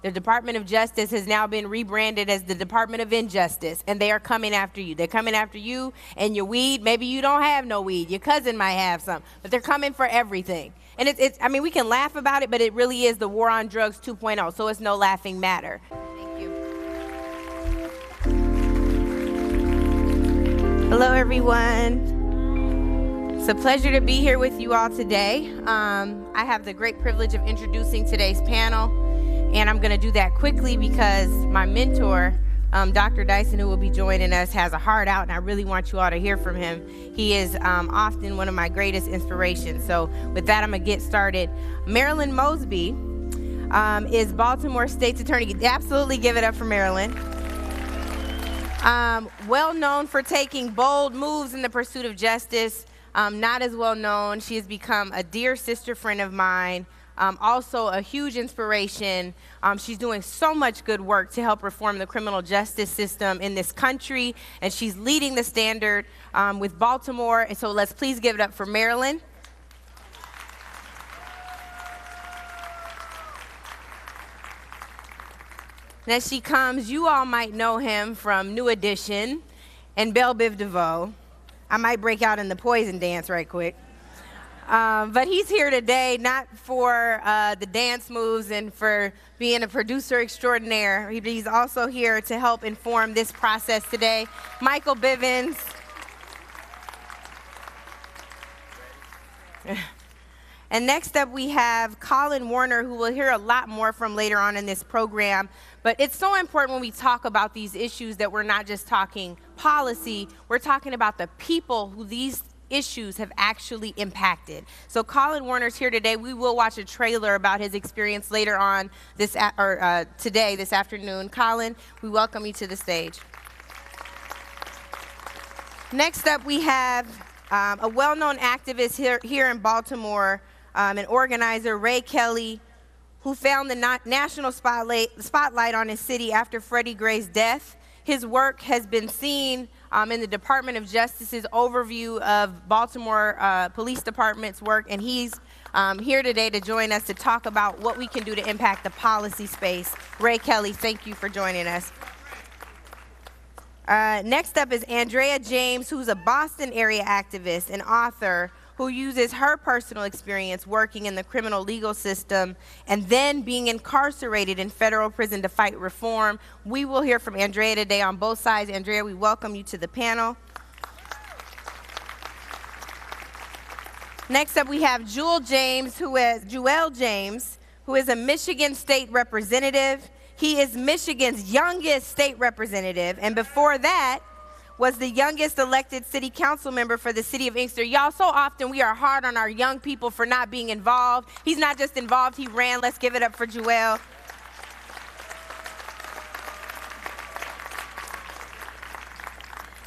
The Department of Justice has now been rebranded as the Department of Injustice, and they are coming after you. They're coming after you and your weed. Maybe you don't have no weed. Your cousin might have some, but they're coming for everything. And I mean, we can laugh about it, but it really is the war on drugs 2.0, so it's no laughing matter. Thank you. Hello, everyone. It's a pleasure to be here with you all today. I have the great privilege of introducing today's panel, and I'm going to do that quickly because my mentor, Dr. Dyson, who will be joining us, has a heart out, and I really want you all to hear from him. He is often one of my greatest inspirations. So with that, I'm going to get started. Marilyn Mosby is Baltimore State's attorney. Absolutely give it up for Marilyn. Well known for taking bold moves in the pursuit of justice. Not as well known, she has become a dear sister friend of mine, also a huge inspiration. She's doing so much good work to help reform the criminal justice system in this country, and she's leading the standard with Baltimore. And so let's please give it up for Marilyn. And as she comes, you all might know him from New Edition and Belle Biv DeVoe. I might break out in the Poison dance right quick. But he's here today not for the dance moves and for being a producer extraordinaire. He's also here to help inform this process today. Michael Bivins. And next up we have Colin Warner, who we'll hear a lot more from later on in this program. But it's so important when we talk about these issues that we're not just talking policy, we're talking about the people who these issues have actually impacted. So Colin Warner's here today. We will watch a trailer about his experience later on this afternoon. Colin, we welcome you to the stage. Next up we have a well-known activist here in Baltimore, an organizer, Ray Kelly, who found the national spotlight on his city after Freddie Gray's death. His work has been seen in the Department of Justice's overview of Baltimore Police Department's work, and he's here today to join us to talk about what we can do to impact the policy space. Ray Kelly, thank you for joining us. Next up is Andrea James, who's a Boston area activist and author who uses her personal experience working in the criminal legal system and then being incarcerated in federal prison to fight reform. We will hear from Andrea today on both sides. Andrea, we welcome you to the panel. Next up, we have Jewel James, who is a Michigan state representative. He is Michigan's youngest state representative, and before that, was the youngest elected city council member for the city of Inkster. Y'all, so often we are hard on our young people for not being involved. He's not just involved, he ran. Let's give it up for Jewel.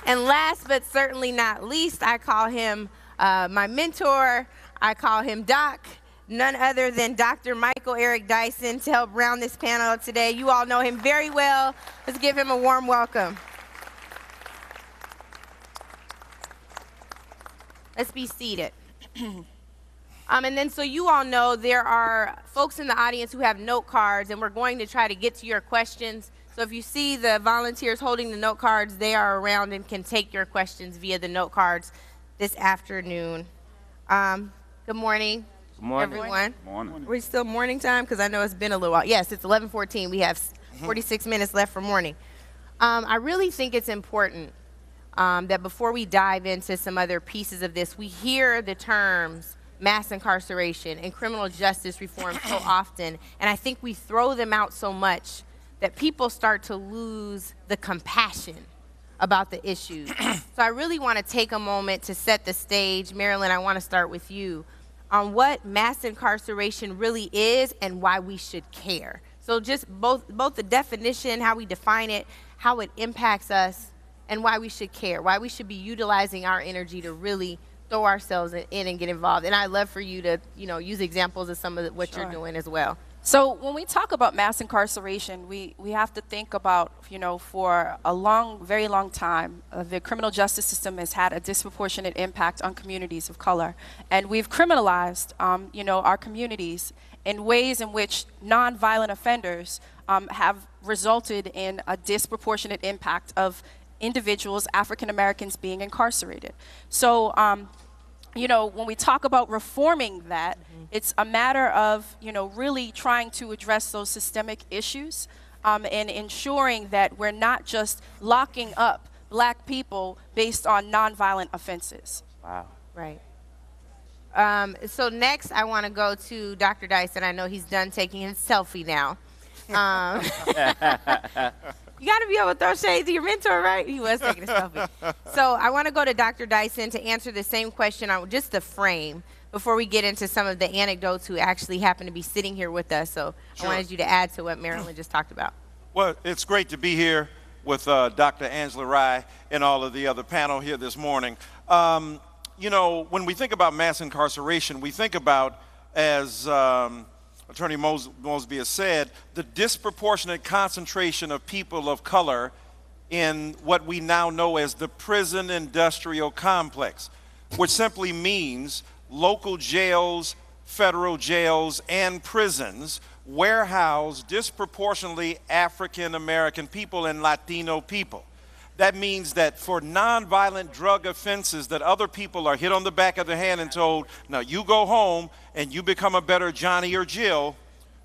And last but certainly not least, I call him my mentor. I call him Doc. None other than Dr. Michael Eric Dyson to help round this panel up today. You all know him very well. Let's give him a warm welcome. Let's be seated. And then so you all know there are folks in the audience who have note cards, and we're going to try to get to your questions. So if you see the volunteers holding the note cards, they are around and can take your questions via the note cards this afternoon. Good morning, everyone. Good morning. We're still morning time because I know it's been a little while. Yes, it's 11:14. We have 46 minutes left for morning. I really think it's important that before we dive into some other pieces of this, we hear the terms mass incarceration and criminal justice reform so often, and I think we throw them out so much that people start to lose the compassion about the issues. So I really want to take a moment to set the stage. Marilyn, I want to start with you on what mass incarceration really is and why we should care. So just both the definition, how we define it, how it impacts us, and why we should care, why we should be utilizing our energy to really throw ourselves in and get involved. And I'd love for you to, use examples of some of what you're doing as well. So when we talk about mass incarceration, we have to think about, for a very long time, the criminal justice system has had a disproportionate impact on communities of color. And we've criminalized, our communities. in ways in which nonviolent offenders have resulted in a disproportionate impact of individuals, African Americans, being incarcerated. So, you know, when we talk about reforming that, it's a matter of, you know, really trying to address those systemic issues and ensuring that we're not just locking up Black people based on nonviolent offenses. Wow. Right. So next, I want to go to Dr. Dyson. I know he's done taking his selfie now. You got to be able to throw shade to your mentor, right? He was taking a selfie. So I want to go to Dr. Dyson to answer the same question on just the frame before we get into some of the anecdotes who actually happen to be sitting here with us. So Sure. I wanted you to add to what Marilyn just talked about. Well, it's great to be here with Dr. Angela Rye and all of the other panel here this morning. You know, when we think about mass incarceration, we think about, as Attorney Mosby has said, the disproportionate concentration of people of color in what we now know as the prison industrial complex, which simply means local jails, federal jails, and prisons warehouse disproportionately African American people and Latino people. That means that for nonviolent drug offenses that other people are hit on the back of the hand and told, now you go home and you become a better Johnny or Jill,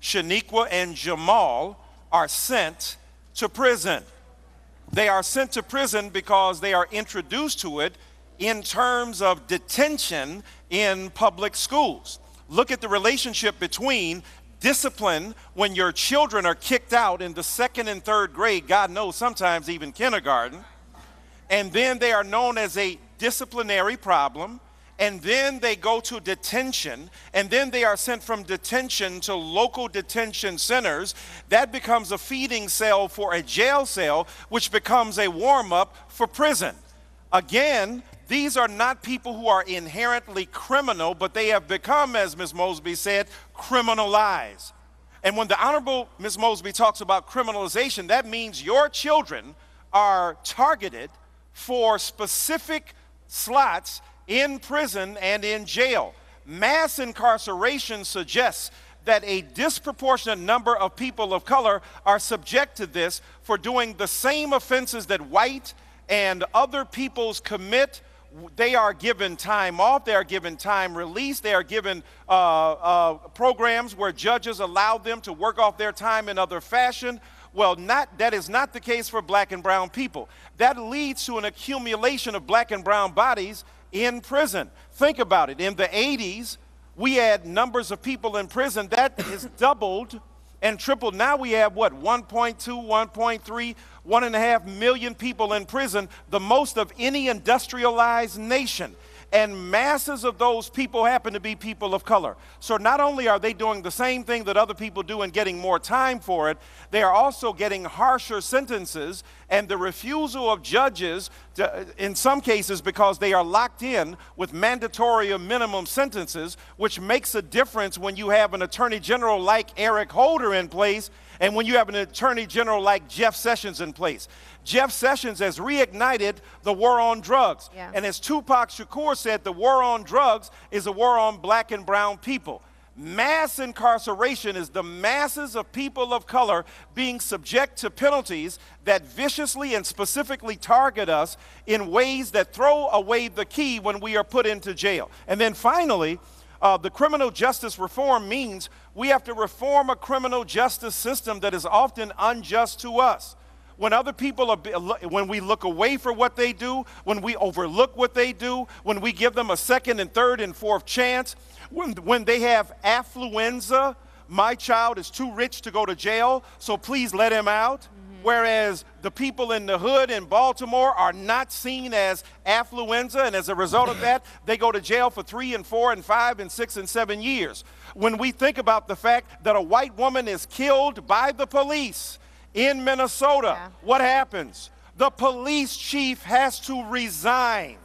Shaniqua and Jamal are sent to prison. They are sent to prison because they are introduced to it in terms of detention in public schools. Look at the relationship between discipline when your children are kicked out in the 2nd and 3rd grade, God knows sometimes even kindergarten, and then they are known as a disciplinary problem, and then they go to detention, and then they are sent from detention to local detention centers. That becomes a feeding cell for a jail cell, which becomes a warm-up for prison. Again, these are not people who are inherently criminal, but they have become, as Ms. Mosby said, criminalized. And when the Honorable Ms. Mosby talks about criminalization, that means your children are targeted for specific slots in prison and in jail. Mass incarceration suggests that a disproportionate number of people of color are subject to this for doing the same offenses that white and other peoples commit. They are given time off, they are given time release, they are given programs where judges allow them to work off their time in other fashion. Well, that is not the case for Black and brown people. That leads to an accumulation of Black and brown bodies in prison. Think about it. In the 80s, we had numbers of people in prison. That is doubled and tripled. Now we have, what, 1.2, 1.3, 1.5 million people in prison, the most of any industrialized nation. And masses of those people happen to be people of color. So not only are they doing the same thing that other people do and getting more time for it, they are also getting harsher sentences, and the refusal of judges, in some cases because they are locked in with mandatory or minimum sentences, which makes a difference when you have an attorney general like Eric Holder in place and when you have an attorney general like Jeff Sessions in place. Jeff Sessions has reignited the war on drugs. Yeah. And as Tupac Shakur said, the war on drugs is a war on Black and brown people. Mass incarceration is the masses of people of color being subject to penalties that viciously and specifically target us in ways that throw away the key when we are put into jail. And then finally, the criminal justice reform means we have to reform a criminal justice system that is often unjust to us. When other people when we look away for what they do, when we overlook what they do, when we give them a 2nd and 3rd and 4th chance, when they have affluenza, my child is too rich to go to jail, so please let him out. Whereas the people in the hood in Baltimore are not seen as affluenza, and as a result of that, they go to jail for 3 and 4 and 5 and 6 and 7 years. When we think about the fact that a white woman is killed by the police in Minnesota, what happens? The police chief has to resign.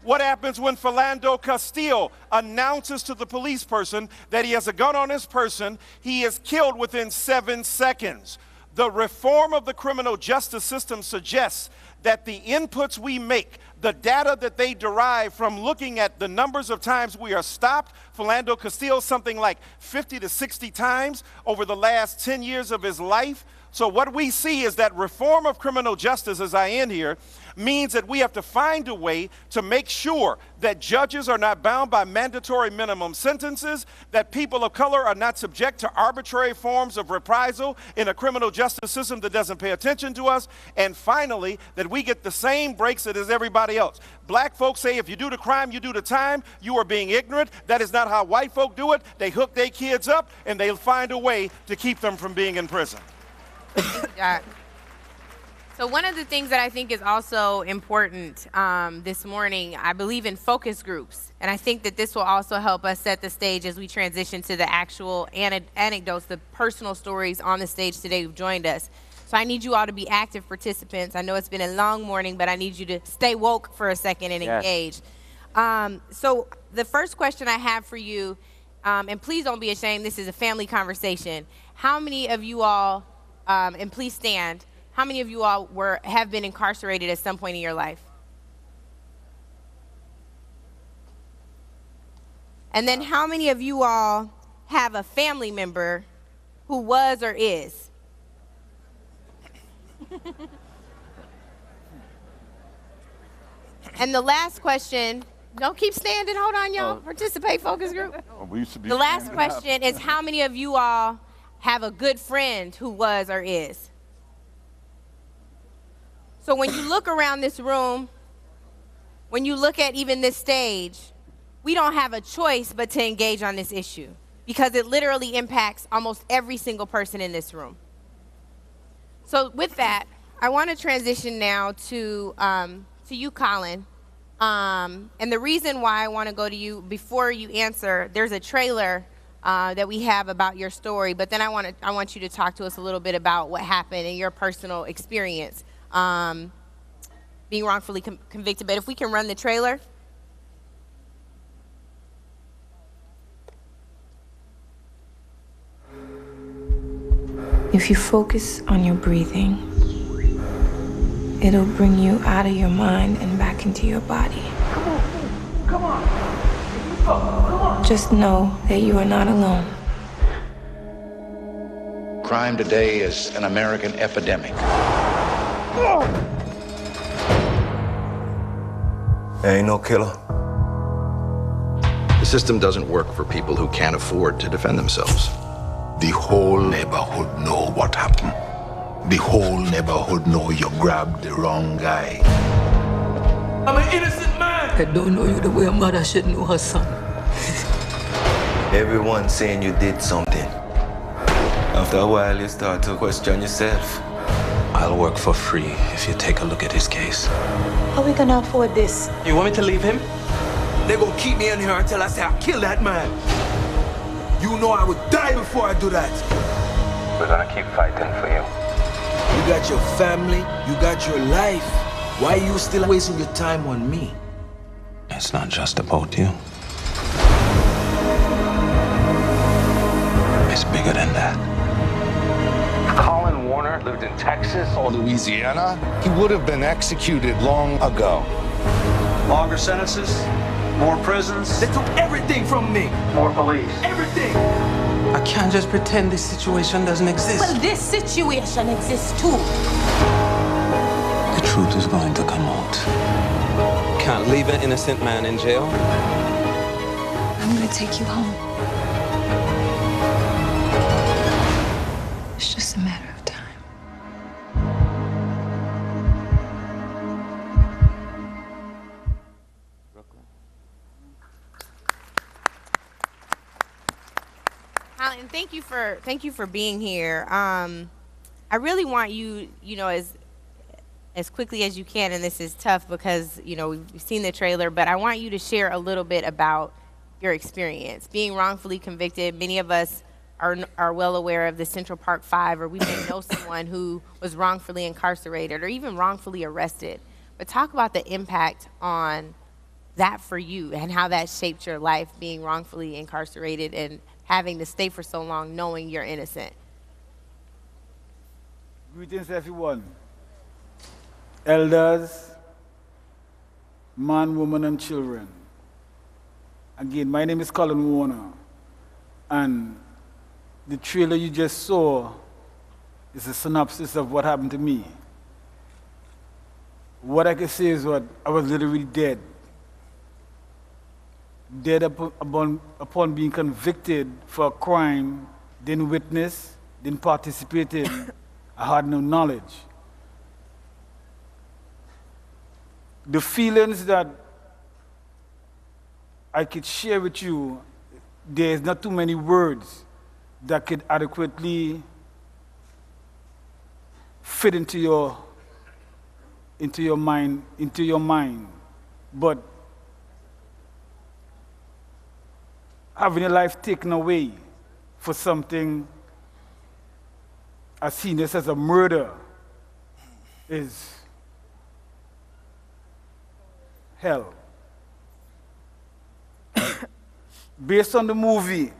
What happens when Philando Castile announces to the police person that he has a gun on his person? He is killed within 7 seconds. The reform of the criminal justice system suggests that the inputs we make, the data that they derive from looking at the numbers of times we are stopped, Philando Castile something like 50 to 60 times over the last 10 years of his life. So what we see is that reform of criminal justice, as I end here, means that we have to find a way to make sure that judges are not bound by mandatory minimum sentences, that people of color are not subject to arbitrary forms of reprisal in a criminal justice system that doesn't pay attention to us, and finally, that we get the same breaks as everybody else. Black folks say if you do the crime, you do the time. You are being ignorant. That is not how white folk do it. They hook their kids up, and they'll find a way to keep them from being in prison. So one of the things that I think is also important this morning, I believe in focus groups. And I think that this will also help us set the stage as we transition to the actual anecdotes, the personal stories on the stage today who've joined us. So I need you all to be active participants. I know it's been a long morning, but I need you to stay woke for a second and engage. So the first question I have for you, and please don't be ashamed, this is a family conversation. How many of you all, and please stand, how many of you all have been incarcerated at some point in your life? And then how many of you all have a family member who was or is? And the last question, don't keep standing, hold on y'all, participate focus group. The last question is how many of you all have a good friend who was or is? So when you look around this room, when you look at even this stage, we don't have a choice but to engage on this issue because it literally impacts almost every single person in this room. So with that, I want to transition now to you, Colin. And the reason why I want to go to you before you answer, there's a trailer that we have about your story, but then I want you to talk to us a little bit about what happened in your personal experience being wrongfully convicted. But if we can run the trailer. If you focus on your breathing, it'll bring you out of your mind and back into your body. Come on. Just know that you are not alone. Crime today is an American epidemic. There ain't no killer. The system doesn't work for people who can't afford to defend themselves. The whole neighborhood know what happened. The whole neighborhood know you grabbed the wrong guy. I'm an innocent man. I don't know you the way a mother should know her son. Everyone's saying you did something. After a while, you start to question yourself. I'll work for free if you take a look at his case. How are we gonna afford this? You want me to leave him? They gonna keep me in here until I say I kill that man. You know I would die before I do that. We're gonna keep fighting for you. You got your family, you got your life. Why are you still wasting your time on me? It's not just about you. It's bigger than that. Colin Warner lived in Texas Or Louisiana, he would have been executed long ago. Longer sentences, more prisons. They took everything from me. More police. Everything. I can't just pretend this situation doesn't exist. Well, this situation exists too. The truth is going to come out. Can't leave an innocent man in jail. I'm gonna take you home. It's just a matter of time. Colin, thank you for being here. I really want you, as quickly as you can, and this is tough because, we've seen the trailer, but I want you to share a little bit about your experience. Being wrongfully convicted, many of us are well aware of the Central Park 5, or we may know someone who was wrongfully incarcerated or even wrongfully arrested. But talk about the impact on that for you and how that shaped your life, being wrongfully incarcerated and having to stay for so long knowing you're innocent. Greetings, everyone. Elders, man, woman, and children. Again, my name is Colin Warner, and the trailer you just saw is a synopsis of what happened to me. What I can say is what I was literally dead. Dead upon being convicted for a crime, didn't witness, didn't participate in. I had no knowledge. The feelings that I could share with you, there's not too many words that could adequately fit into your mind. But having a life taken away for something as heinous as a murder is hell. Based on the movie,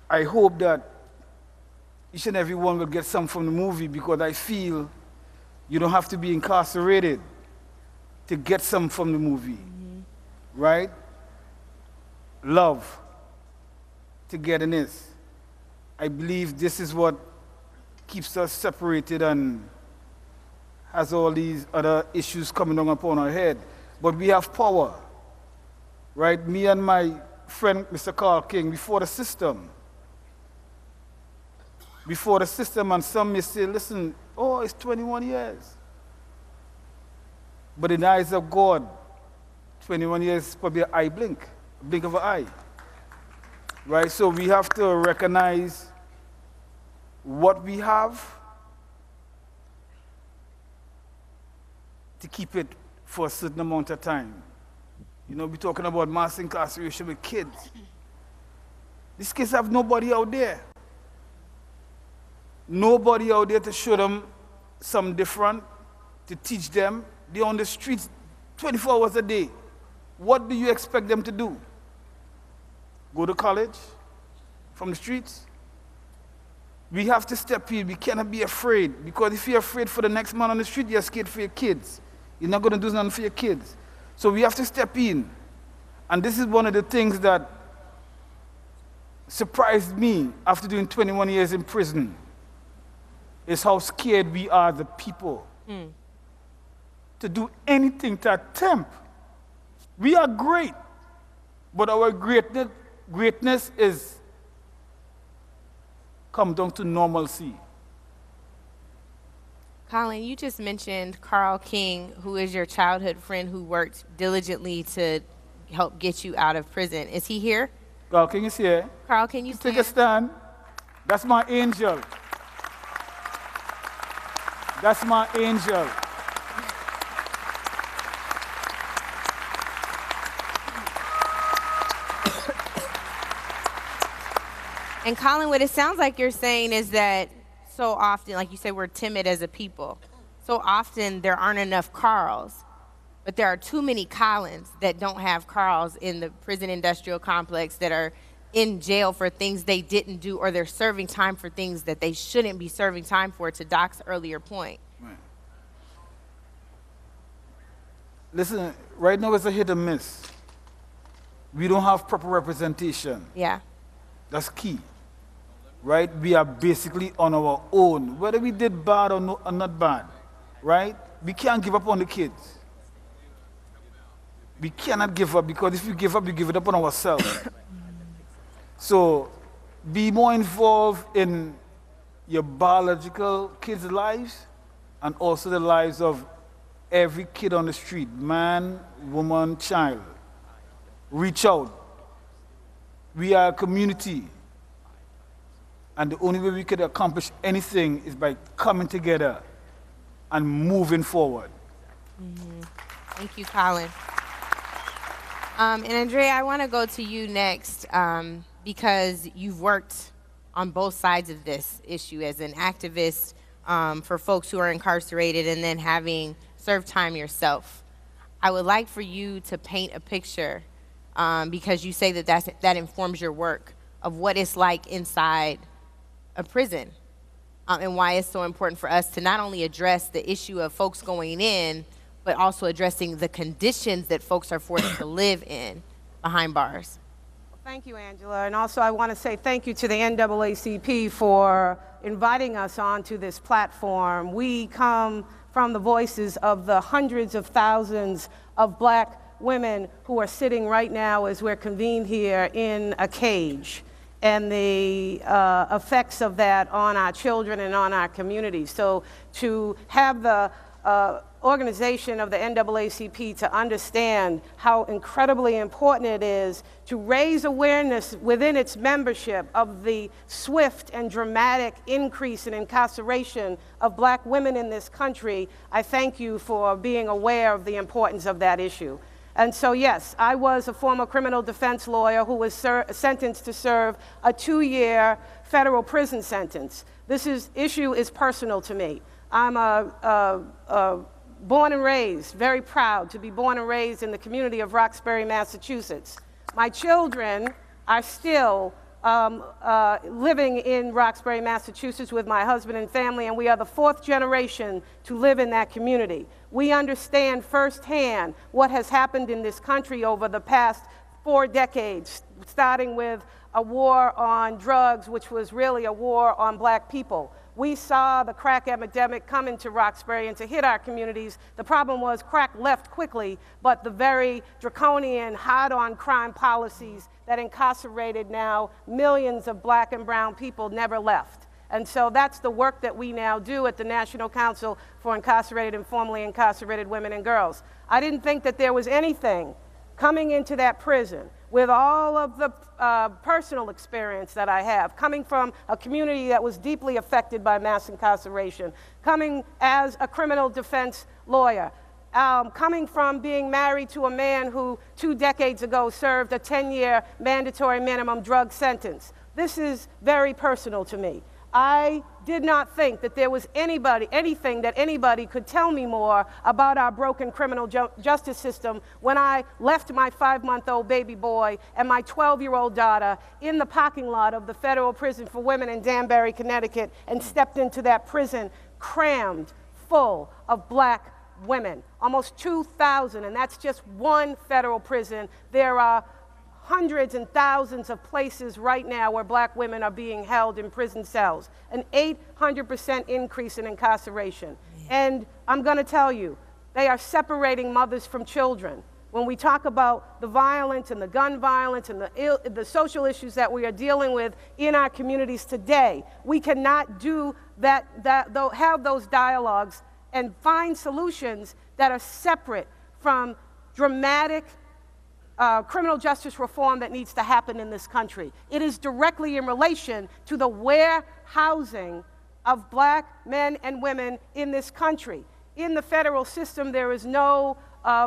I hope that each and every one will get something from the movie, because I feel you don't have to be incarcerated to get something from the movie, right? Love, togetherness. I believe this is what keeps us separated and has all these other issues coming down upon our head. But we have power, right? Me and my friend, Mr. Carl King, before the system. Before the system, and some may say, listen, oh, it's 21 years. But in the eyes of God, 21 years is probably an eye blink, a blink of an eye. Right? So we have to recognize what we have to keep it for a certain amount of time. You know, we're talking about mass incarceration with kids. These kids have nobody out there. Nobody out there to show them something different, to teach them. They're on the streets 24 hours a day. What do you expect them to do? Go to college from the streets? We have to step in. We cannot be afraid, because if you're afraid for the next man on the street, you're scared for your kids. You're not going to do nothing for your kids. So we have to step in. And this is one of the things that surprised me after doing 21 years in prison, is how scared we are, the people, to do anything, to attempt. We are great, but our greatness is come down to normalcy. Colin, you just mentioned Carl King, who is your childhood friend who worked diligently to help get you out of prison. Is he here? Carl King is here. Carl, can you take a stand? That's my angel. That's my angel. And Colin, what it sounds like you're saying is that so often, like you say, we're timid as a people. So often there aren't enough Carls, but there are too many Collins that don't have Carls in the prison industrial complex, that are in jail for things they didn't do, or they're serving time for things that they shouldn't be serving time for, to Doc's earlier point. Right. Listen, right now it's a hit and miss. We don't have proper representation. Yeah. That's key. Right? We are basically on our own, whether we did bad or, no, or not bad. Right? We can't give up on the kids. We cannot give up, because if you give up, you give it up on ourselves. So be more involved in your biological kids' lives, and also the lives of every kid on the street, man, woman, child. Reach out. We are a community. And the only way we could accomplish anything is by coming together and moving forward. Thank you, Colin. And Andrea, I want to go to you next, because you've worked on both sides of this issue as an activist for folks who are incarcerated, and then having served time yourself. I would like for you to paint a picture, because you say that informs your work, of what it's like inside a prison. and why it's so important for us to not only address the issue of folks going in, but also addressing the conditions that folks are forced to live in behind bars. Thank you, Angela. And also I want to say thank you to the NAACP for inviting us onto this platform. We come from the voices of the hundreds of thousands of black women who are sitting right now as we're convened here in a cage, and the effects of that on our children and on our communities. So to have the organization of the NAACP to understand how incredibly important it is to raise awareness within its membership of the swift and dramatic increase in incarceration of black women in this country, I thank you for being aware of the importance of that issue. And so, yes, I was a former criminal defense lawyer who was sentenced to serve a 2-year federal prison sentence. This issue is personal to me. I'm born and raised, very proud to be born and raised in the community of Roxbury, Massachusetts. My children are still living in Roxbury, Massachusetts with my husband and family, and we are the 4th generation to live in that community. We understand firsthand what has happened in this country over the past 4 decades, starting with a war on drugs, which was really a war on black people. We saw the crack epidemic come into Roxbury and to hit our communities. The problem was crack left quickly, but the very draconian, hard-on crime policies that incarcerated now millions of black and brown people never left. And so that's the work that we now do at the National Council for Incarcerated and Formerly Incarcerated Women and Girls. I didn't think that there was anything coming into that prison with all of the personal experience that I have, coming from a community that was deeply affected by mass incarceration, coming as a criminal defense lawyer, coming from being married to a man who 2 decades ago served a 10-year mandatory minimum drug sentence. This is very personal to me. I did not think that there was anything that anybody could tell me more about our broken criminal justice system when I left my 5-month-old baby boy and my 12-year-old daughter in the parking lot of the Federal Prison for Women in Danbury, Connecticut, and stepped into that prison crammed full of black women. Almost 2,000, and that's just one federal prison. There are hundreds and thousands of places right now where black women are being held in prison cells, an 800% increase in incarceration. And I'm going to tell you, they are separating mothers from children. When we talk about the violence and the gun violence and the social issues that we are dealing with in our communities today, we cannot do have those dialogues and find solutions that are separate from dramatic criminal justice reform that needs to happen in this country. It is directly in relation to the warehousing of black men and women in this country. In the federal system, there is no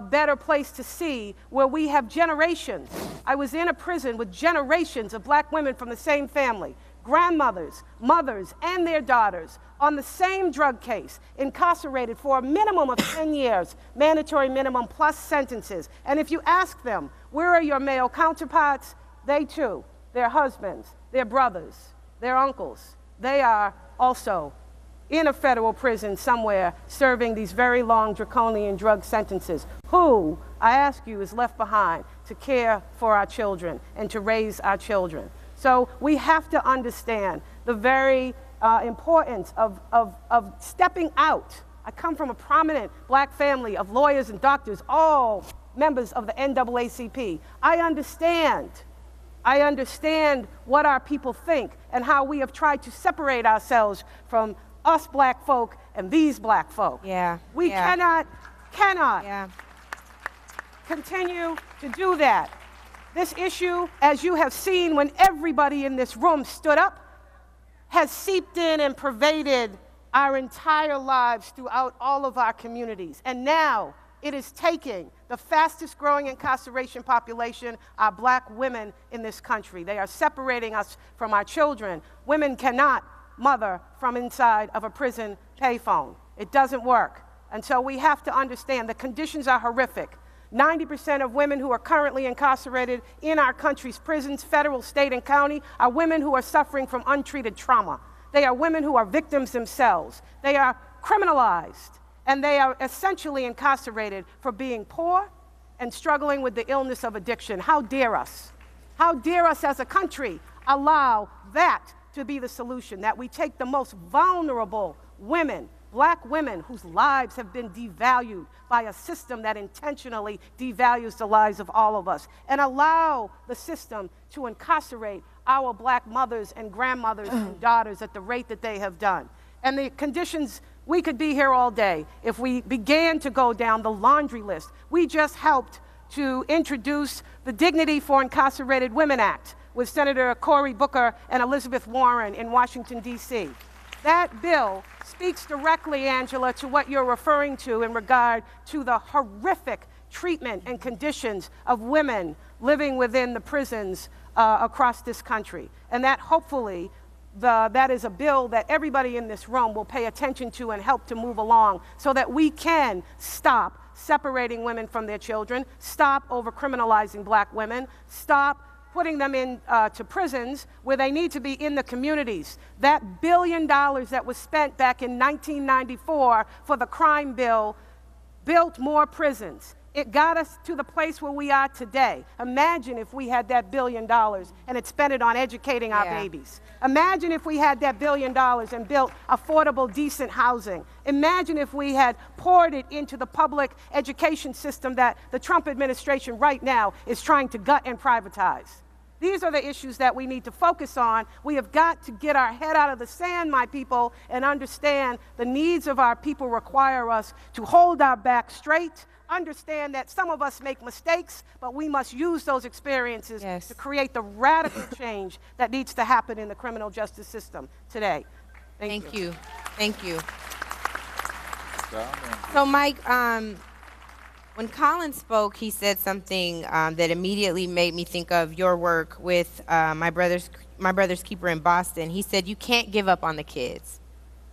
better place to see where we have generations. I was in a prison with generations of black women from the same family, grandmothers, mothers, and their daughters on the same drug case, incarcerated for a minimum of 10 years, mandatory minimum plus sentences. And if you ask them, where are your male counterparts? They too, their husbands, their brothers, their uncles, they are also in a federal prison somewhere serving these very long draconian drug sentences. Who, I ask you, is left behind to care for our children and to raise our children? So we have to understand the very importance of stepping out. I come from a prominent black family of lawyers and doctors, all members of the NAACP. I understand what our people think and how we have tried to separate ourselves from us black folk and these black folk. We cannot continue to do that. This issue, as you have seen when everybody in this room stood up, has seeped in and pervaded our entire lives throughout all of our communities. And now it is taking the fastest growing incarceration population, our black women in this country. They are separating us from our children. Women cannot mother from inside of a prison payphone. It doesn't work. And so we have to understand the conditions are horrific. 90% of women who are currently incarcerated in our country's prisons, federal, state, and county, are women who are suffering from untreated trauma. They are women who are victims themselves. They are criminalized, and they are essentially incarcerated for being poor and struggling with the illness of addiction. How dare us? How dare us as a country allow that to be the solution, that we take the most vulnerable women, black women whose lives have been devalued by a system that intentionally devalues the lives of all of us, and allow the system to incarcerate our black mothers and grandmothers and daughters at the rate that they have done. And the conditions, we could be here all day if we began to go down the laundry list. We just helped to introduce the Dignity for Incarcerated Women Act with Senator Cory Booker and Elizabeth Warren in Washington, D.C. That bill speaks directly, Angela, to what you're referring to in regard to the horrific treatment and conditions of women living within the prisons across this country. And that hopefully, that is a bill that everybody in this room will pay attention to and help to move along so that we can stop separating women from their children, stop over-criminalizing black women, stop putting them into prisons where they need to be in the communities. That $1 billion that was spent back in 1994 for the crime bill built more prisons. It got us to the place where we are today. Imagine if we had that $1 billion and had spent it on educating our babies. Imagine if we had that $1 billion and built affordable, decent housing. Imagine if we had poured it into the public education system that the Trump administration right now is trying to gut and privatize. These are the issues that we need to focus on. We have got to get our head out of the sand, my people, and understand the needs of our people require us to hold our back straight, understand that some of us make mistakes, but we must use those experiences to create the radical change that needs to happen in the criminal justice system today. Thank you. Thank you. So, Mike, when Colin spoke, he said something that immediately made me think of your work with my brother's keeper in Boston. He said, you can't give up on the kids.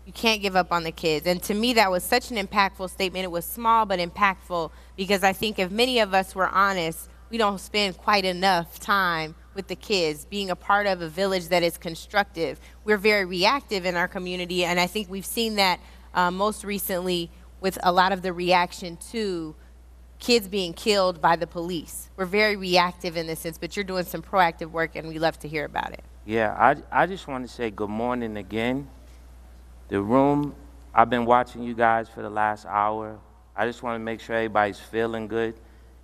You can't give up on the kids. And to me, that was such an impactful statement. It was small but impactful because I think if many of us were honest, we don't spend quite enough time with the kids, being a part of a village that is constructive. We're very reactive in our community, and I think we've seen that most recently with a lot of the reaction to kids being killed by the police. We're very reactive in this sense, but you're doing some proactive work, and we love to hear about it. Yeah, I just want to say good morning again. The room, I've been watching you guys for the last hour. I just want to make sure everybody's feeling good.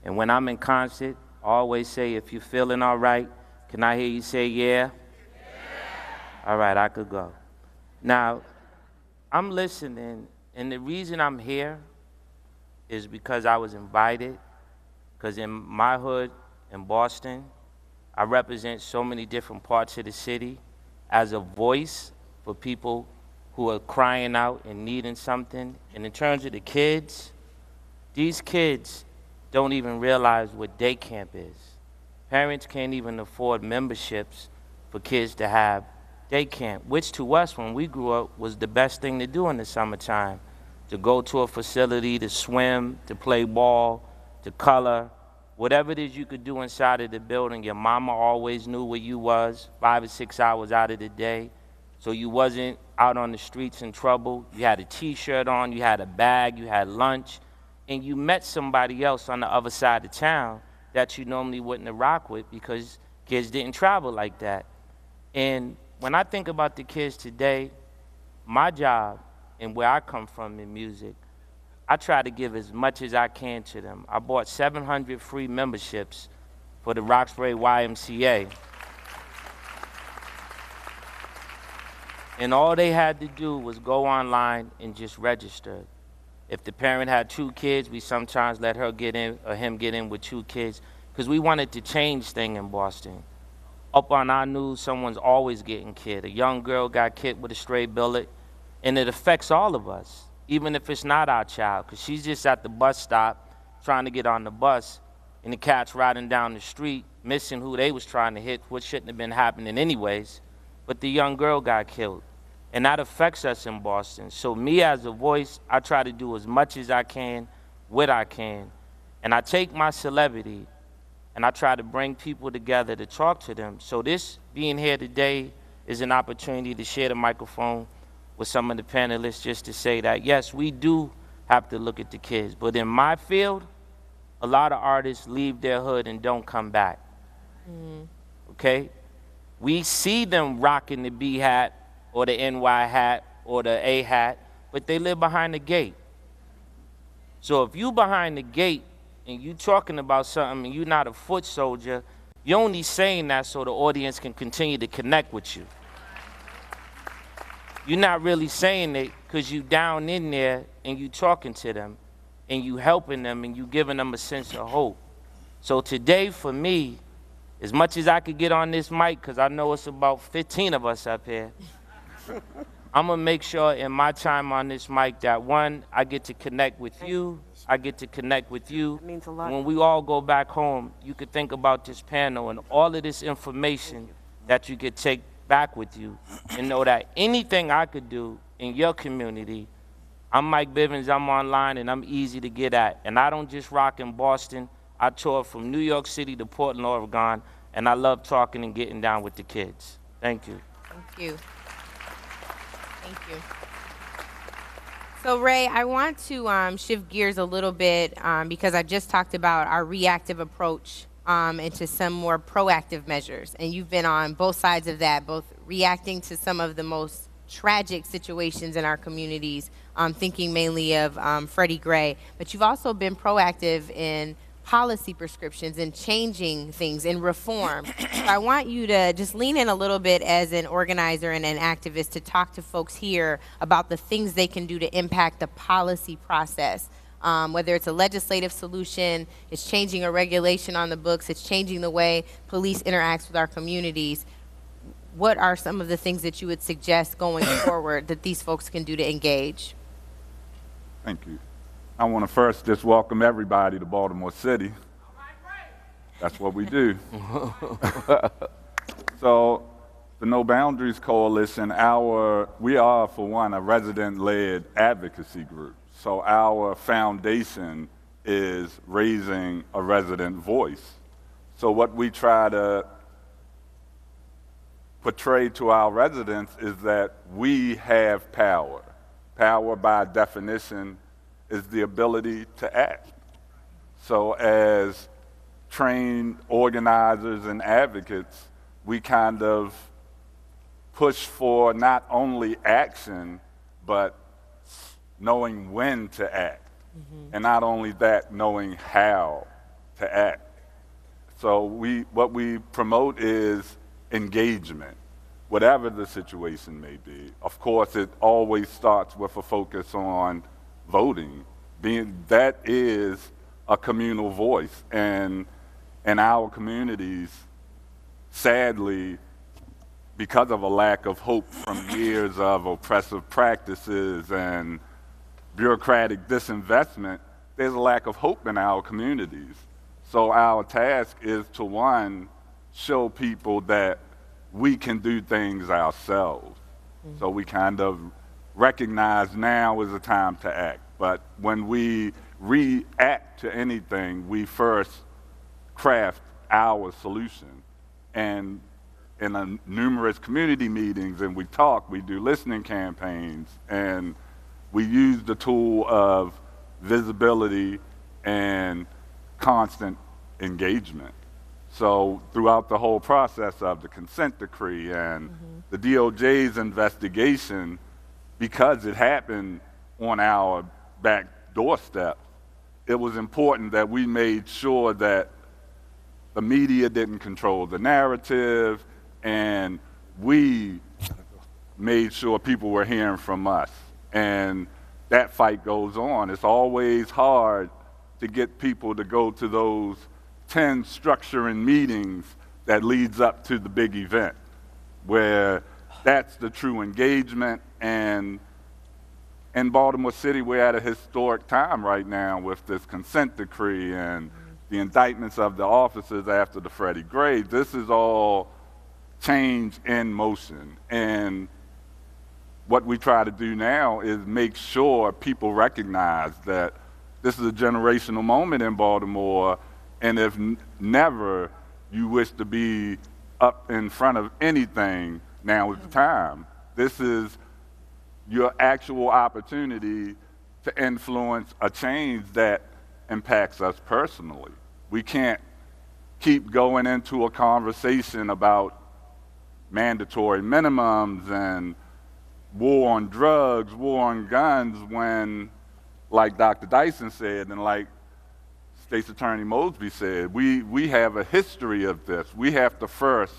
And when I'm in concert, I always say, if you're feeling all right, can I hear you say yeah? All right, I could go. Now, I'm listening, and the reason I'm here is because I was invited, because in my hood in Boston, I represent so many different parts of the city as a voice for people who are crying out and needing something. And in terms of the kids, these kids don't even realize what day camp is. Parents can't even afford memberships for kids to have day camp, which to us when we grew up was the best thing to do in the summertime, to go to a facility, to swim, to play ball, to color, whatever it is you could do inside of the building. Your mama always knew where you was 5 or 6 hours out of the day, so you wasn't out on the streets in trouble. You had a t-shirt on, you had a bag, you had lunch, and you met somebody else on the other side of town that you normally wouldn't have rocked with because kids didn't travel like that. And when I think about the kids today, my job and where I come from in music, I try to give as much as I can to them. I bought 700 free memberships for the Roxbury YMCA. And all they had to do was go online and just register. If the parent had 2 kids, we sometimes let her get in or him get in with 2 kids because we wanted to change things in Boston. Up on our news, someone's always getting killed. A young girl got killed with a stray bullet, and it affects all of us, even if it's not our child, because she's just at the bus stop trying to get on the bus, and the cat's riding down the street, missing who they was trying to hit, what shouldn't have been happening anyways. But the young girl got killed, and that affects us in Boston. So me as a voice, I try to do as much as I can, what I can, and I take my celebrity, and I try to bring people together to talk to them. So this being here today is an opportunity to share the microphone with some of the panelists just to say that, yes, we do have to look at the kids. But in my field, a lot of artists leave their hood and don't come back. Okay? We see them rocking the B hat or the NY hat or the A hat, but they live behind the gate. So if you behind the gate and you talking about something and you're not a foot soldier, you're only saying that so the audience can continue to connect with you. You're not really saying it because you down in there and you talking to them and you helping them and you giving them a sense of hope. So today for me, as much as I could get on this mic, because I know it's about 15 of us up here, I'm going to make sure in my time on this mic that, one, I get to connect with you. I get to connect with you. That means a lot. When we all go back home, you could think about this panel and all of this information that you could take back with you and know that anything I could do in your community, I'm Mike Bivins, I'm online, and I'm easy to get at. And I don't just rock in Boston. I tour from New York City to Portland, Oregon, and I love talking and getting down with the kids. Thank you. Thank you. Thank you. So Ray, I want to shift gears a little bit because I just talked about our reactive approach into some more proactive measures. And you've been on both sides of that, both reacting to some of the most tragic situations in our communities, thinking mainly of Freddie Gray, but you've also been proactive in policy prescriptions and changing things in reform. So I want you to just lean in a little bit as an organizer and an activist to talk to folks here about the things they can do to impact the policy process. Whether it's a legislative solution, it's changing a regulation on the books, it's changing the way police interacts with our communities. What are some of the things that you would suggest going forward that these folks can do to engage? Thank you. I want to first just welcome everybody to Baltimore City. That's what we do. So, the No Boundaries Coalition, we are, for one, a resident-led advocacy group. So our foundation is raising a resident voice. So what we try to portray to our residents is that we have power. Power, by definition, is the ability to act. So as trained organizers and advocates, we kind of push for not only action, but knowing when to act. And not only that, knowing how to act. So what we promote is engagement, whatever the situation may be. Of course, it always starts with a focus on voting. That is a communal voice. And in our communities, sadly, because of a lack of hope from years of oppressive practices and bureaucratic disinvestment, there's a lack of hope in our communities. So our task is to, one, show people that we can do things ourselves. So we kind of recognize now is the time to act. But when we react to anything, we first craft our solution. And in numerous community meetings, and we talk, we do listening campaigns, and we use the tool of visibility and constant engagement. So throughout the whole process of the consent decree and the DOJ's investigation, because it happened on our back doorstep, it was important that we made sure that the media didn't control the narrative, and we made sure people were hearing from us. And that fight goes on. It's always hard to get people to go to those 10 structuring meetings that leads up to the big event, where that's the true engagement. And in Baltimore City, we're at a historic time right now with this consent decree and the indictments of the officers after the Freddie Gray. This is all change in motion. And what we try to do now is make sure people recognize that this is a generational moment in Baltimore, and if never you wish to be up in front of anything, now is the time. This is your actual opportunity to influence a change that impacts us personally. We can't keep going into a conversation about mandatory minimums and war on drugs, war on guns, when, like Dr. Dyson said, and like State's Attorney Mosby said, we have a history of this. We have to first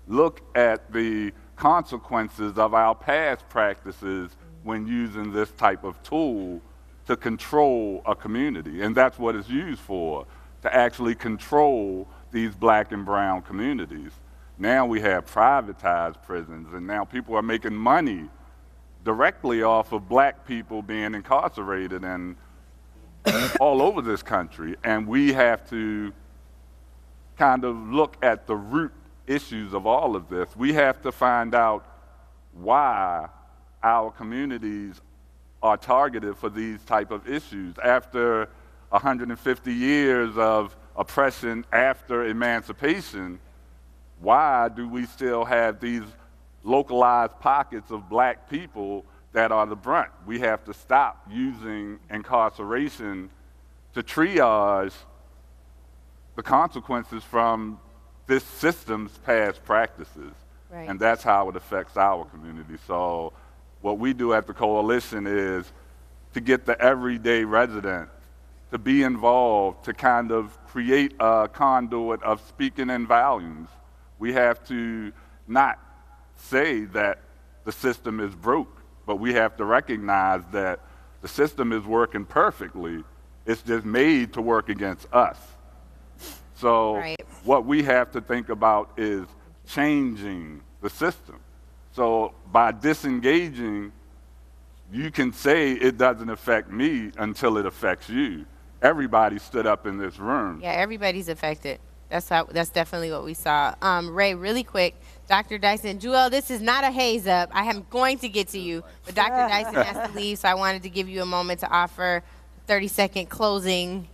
look at the consequences of our past practices when using this type of tool to control a community. And that's what it's used for, to actually control these black and brown communities. Now we have privatized prisons, and now people are making money directly off of black people being incarcerated and all over this country. And we have to kind of look at the root issues of all of this. We have to find out why our communities are targeted for these type of issues. After 150 years of oppression after emancipation, why do we still have these localized pockets of black people that are the brunt? We have to stop using incarceration to triage the consequences from this system's past practices. Right. And that's how it affects our community. So what we do at the coalition is to get the everyday resident to be involved, to kind of create a conduit of speaking in volumes. We have to not say that the system is broke, but we have to recognize that the system is working perfectly. It's just made to work against us. So what we have to think about is changing the system. So by disengaging, you can say it doesn't affect me until it affects you. Everybody stood up in this room. Yeah, everybody's affected. That's definitely what we saw. Ray, really quick, Dr. Dyson, Jewel, this is not a haze up. I am going to get to you, but Dr. Dyson has to leave, so I wanted to give you a moment to offer 30-second closing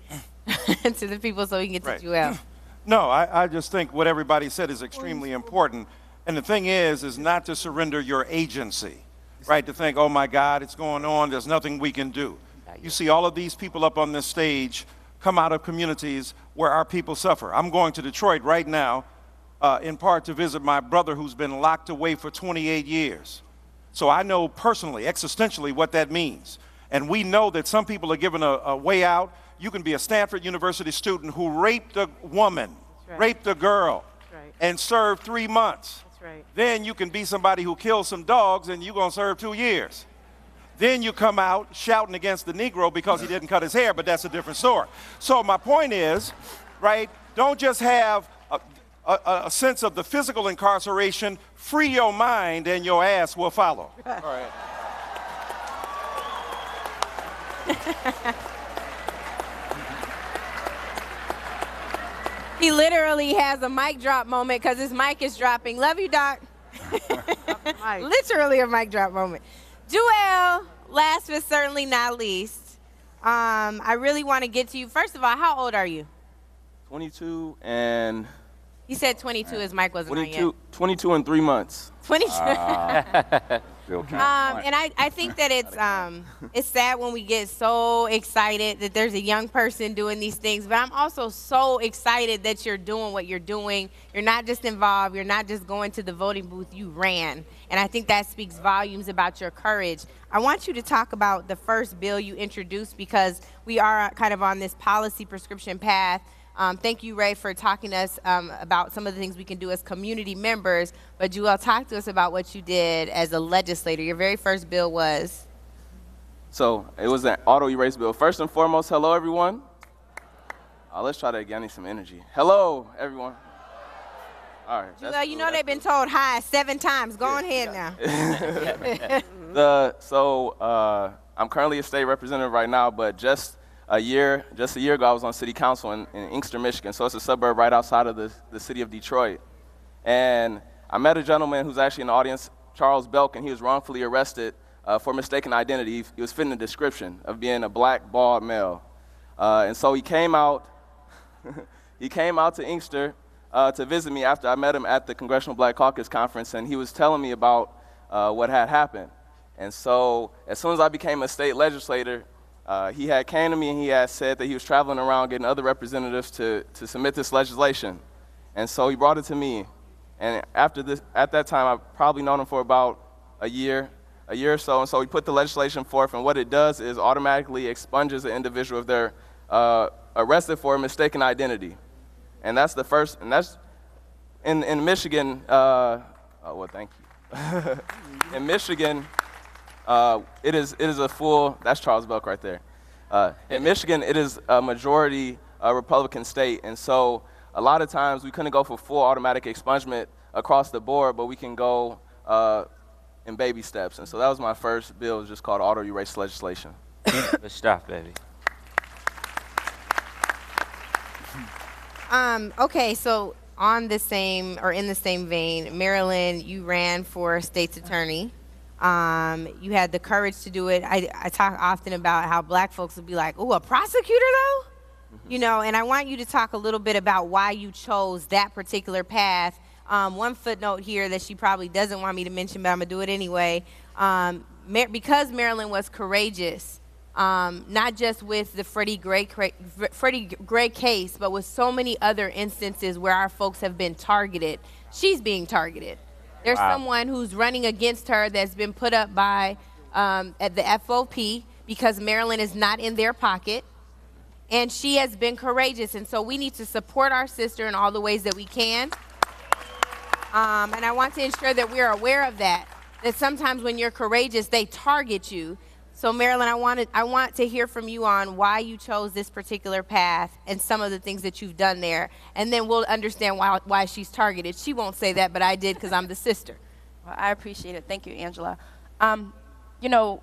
to the people so we can get to Jewel. No, I just think what everybody said is extremely important. And the thing is not to surrender your agency, right? To think, oh my God, it's going on, there's nothing we can do. You see all of these people up on this stage come out of communities where our people suffer. I'm going to Detroit right now, in part to visit my brother who's been locked away for 28 years. So I know personally, existentially, what that means. And we know that some people are given a way out. You can be a Stanford University student who raped a woman, raped a girl, and served 3 months. Then you can be somebody who killed some dogs and you're going to serve 2 years. Then you come out shouting against the Negro because he didn't cut his hair, but that's a different story. So my point is, right, don't just have a sense of the physical incarceration. Free your mind and your ass will follow. All right. He literally has a mic drop moment because his mic is dropping. Love you, Doc. Literally a mic drop moment. Jewel, last but certainly not least, I really want to get to you. First of all, how old are you? 22 and... He said 22, his mic wasn't on yet. 22 and 3 months. 22. Still kind of and I think that it's sad when we get so excited that there's a young person doing these things, but I'm also so excited that you're doing what you're doing. You're not just involved. You're not just going to the voting booth. You ran. And I think that speaks volumes about your courage. I want you to talk about the first bill you introduced because we are kind of on this policy prescription path. Thank you, Ray, for talking to us about some of the things we can do as community members. But Jewel, talk to us about what you did as a legislator. Your very first bill was? So it was an auto erase bill. First and foremost, hello, everyone. Let's try that again. I need some energy. Hello, everyone. All right. Jewel, you know they've been told hi 7 times. Go on ahead now. I'm currently a state representative right now, but just a year ago, I was on city council in Inkster, Michigan. So it's a suburb right outside of the city of Detroit. And I met a gentleman who's actually in the audience, Charles Belk, and he was wrongfully arrested for mistaken identity. He was fitting the description of being a black, bald male. And so he came out, to Inkster to visit me after I met him at the Congressional Black Caucus Conference, and he was telling me about what had happened. And so as soon as I became a state legislator, he had came to me and he had said that he was traveling around getting other representatives to submit this legislation. And so he brought it to me. And after this, at that time, I've probably known him for about a year or so. And so he put the legislation forth, and what it does is automatically expunges an individual if they're arrested for a mistaken identity. And that's the first, and that's in Michigan, oh, well, thank you. In Michigan, it is a full, that's Charles Belk right there. In Michigan, it is a majority Republican state, and so a lot of times we couldn't go for full automatic expungement across the board, but we can go in baby steps. And so that was my first bill, it was just called auto erase legislation. Good stuff, baby. Okay, so on the same, or in the same vein, Marilyn, you ran for state's attorney. You had the courage to do it. I talk often about how black folks would be like, "Ooh, a prosecutor though?" You know, and I want you to talk a little bit about why you chose that particular path. One footnote here that she probably doesn't want me to mention, but I'm going to do it anyway. Because Marilyn was courageous, not just with the Freddie Gray case, but with so many other instances where our folks have been targeted. She's being targeted. There's someone who's running against her that's been put up by at the FOP because Marilyn is not in their pocket. And she has been courageous, and so we need to support our sister in all the ways that we can. And I want to ensure that we're aware of that sometimes when you're courageous, they target you. So Marilyn, I want to hear from you on why you chose this particular path and some of the things that you've done there, and then we'll understand why she's targeted. She won't say that, but I did because I'm the sister. Well, I appreciate it. Thank you, Angela. You know,